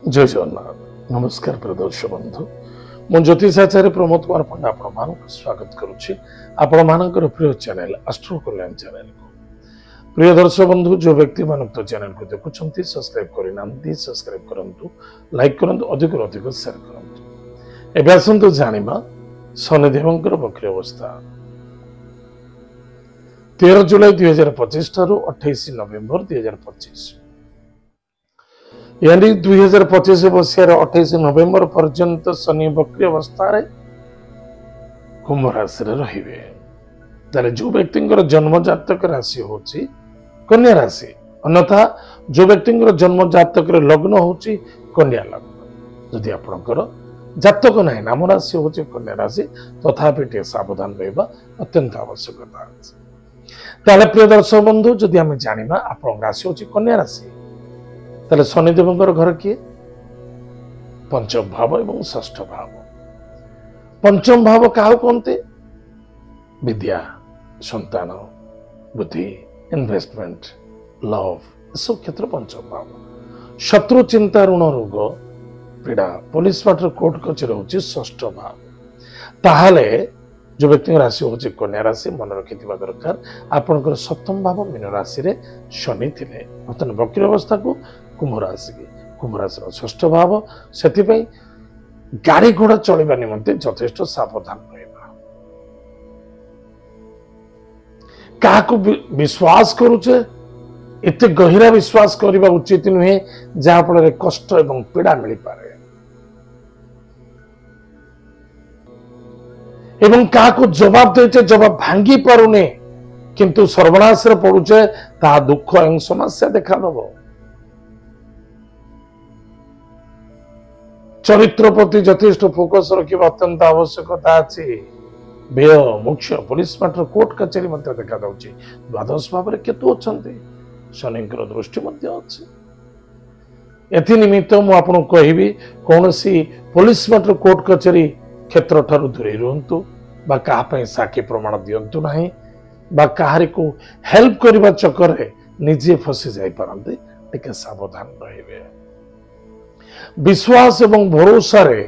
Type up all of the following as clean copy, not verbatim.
जय जगन्नाथ नमस्कार प्रिय दर्शक बंधु मु ज्योतिषाचार्य प्रमोद कुमार पंडा आपण स्वागत करुच्ची आपण मानकर प्रिय चैनल एस्ट्रो कल्याण चैनल को प्रिय दर्शक बंधु जो व्यक्ति मान तो चैनल को देखुंत सब्सक्राइब करना सब्सक्राइब करूँ लाइक करूँ अधिक अधिक शेयर करूँ एवं आसतु जाना शनिदेव बक्री अवस्था 13 जुलाई 2025 ठारू 28 नवेम्बर 2025 यानी 2025 मसीहार 28 नवेम्बर पर्यंत शनि बक्री अवस्था कुंभ राशि रे जो व्यक्ति जन्म जातक राशि होची कन्या राशि अन्यथा जो व्यक्ति जन्म जातक लग्न होची कन्या लग्न जदि आपणकर जातक ना नाम राशि होची कन्या राशि तथापि सावधान रहा अत्यंत आवश्यकता ताले प्रिय दर्शक बंधु जदि आम जाना आप राशि होची कन्या राशि ताले शनिदेव घर किए पंचम भाव एवं षष्ठ भाव पंचम भाव क्या कहते विद्या संतान बुद्धि इन्वेस्टमेंट लव सब क्षेत्र पंचम भाव शत्रु चिंता ऋण रोग पीड़ा पुलिस माटर कोर्ट कचेरी हूँ षष्ठ भाव ताहले जो व्यक्ति राशि हूँ कन्या राशि मन रखि दरकार आपंकर सप्तम भाव मीन राशि रे शनि थे बर्तमान बक्री अवस्था को कुंभ राशि षष्ठ भाव से गाड़ी घोड़ा चलवा निमंते यथेष्ट सावधान रहा क्या विश्वास करुचे एते गहिरा विश्वास करने उचित नुहे जहाँफल कष्ट एवं पीड़ा मिल पारे एवं क्या जवाब देचे जवाब भांगी पारुने किंतु सर्वनाश पड़ुचे ता दुख एवं समस्या देखा दब चरित्र प्रति यथेष्ट फोकस रखा अत्यंत आवश्यकता अच्छी व्यय मुख्य पुलिस माटर कोर्ट कचेरी देखा जाऊँगी द्वादश भाव में केतु अच्छा शनि दृष्टि अच्छी निमित्त मुझे कहि कौन सी पुलिस माटर कोर्ट कचेरी क्षेत्र ठारू दूरे रुहतु साक्षी प्रमाण दिंतु ना बाहर को हेल्प करने चक्कर निजे फसी जापारते टे सावधान रहे विश्वास एवं भरोसा रे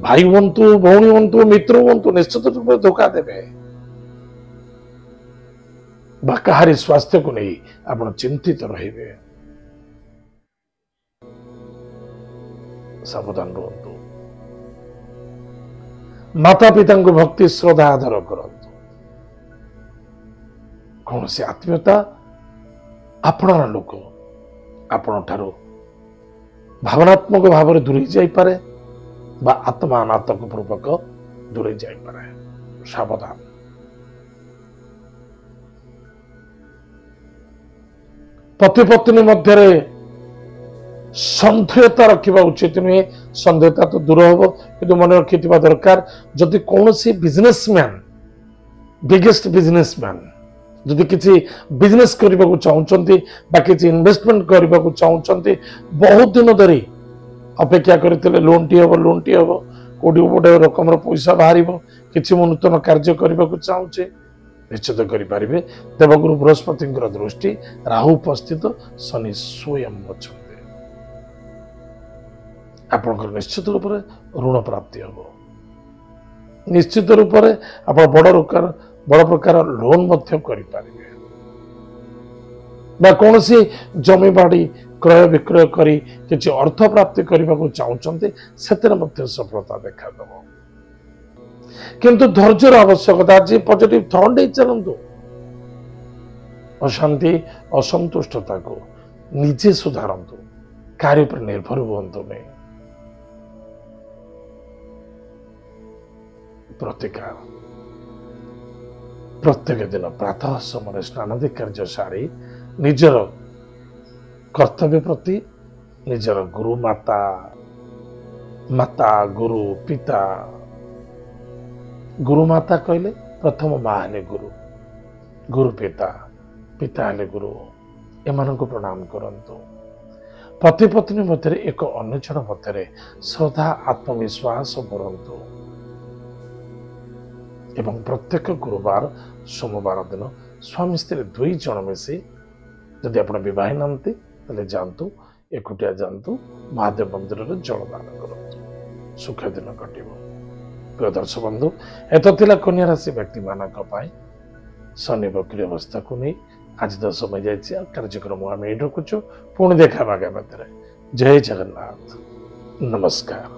भाई हूँ भौणी हूँ मित्र हूँ निश्चित रूप से धोखा देवे बाहरी स्वास्थ्य को नहीं आप चिंतित रहिबे सावधान रुहतु माता पिता को भक्ति श्रद्धा आदर करंतु कौन सी आत्मीयता आपणार लोक आपण ठारू भावनात्मक भाव में दूरे जापे आत्मा अनात्मक पूर्वक दूरे जापे सावधान पति पत्नी मध्य संदेहता रखा उचित नुहे संदेहता तो दूर हम कि मन रखि दरकार जदि कौन सी बिजनेसमैन बिगेस्ट बिजनेसमैन जदि किसी बिजनेस करने को चाहते कि इन्वेस्टमेंट करने को चाहते बहुत दिन धरी अपेक्षा करते लोन टी हम कौटी गोटे रकम पैसा बाहर किसी मु नूतन कार्य करने को चाहूचे निश्चित करें देवगुरु बृहस्पति दृष्टि राहु उपस्थित शनि स्वयं अच्छा आपंकर निश्चित रूप से ऋण प्राप्ति हम निश्चित रूप से आप बड़ प्रकार लोन कौन सी जमी बाड़ी क्रय विक्रय करी किसी अर्थ प्राप्ति करने को चाहते से सफलता देखा दब किंतु धैर्यर आवश्यकता जी पॉजिटिव थॉट दे चलतु अशांति असंतुष्टता को निजे सुधारतु कार्य पर निर्भर हुंतु नहीं प्रतिकार प्रत्येक दिन प्रातः समय स्नानादि कार्य सारी निजर कर्तव्य प्रति निजर गुरु माता गुरु पिता गुरु माता कहले प्रथम माँ हेले गुरु पिता पिता हेले गुरु एमान को प्रणाम करंतु पति पत्नी मध्य एक अन्य मध्य श्रद्धा आत्मविश्वास बरंतु एवं प्रत्येक गुरुवार सोमवार दिन स्वामी स्त्री 2 जन मिसी जदि आप बह ना जातु एकुटिया जातु महादेव मंदिर में जलदान करूँ सुख दिन कटो। प्रिय दर्शक बंधु एत कन्या राशि व्यक्ति मान शनि वक्री अवस्था को नहीं आज तो समय जाइए कार्यक्रम आम ये रखुचु पुणी देखा आगामी जय जगन्नाथ नमस्कार।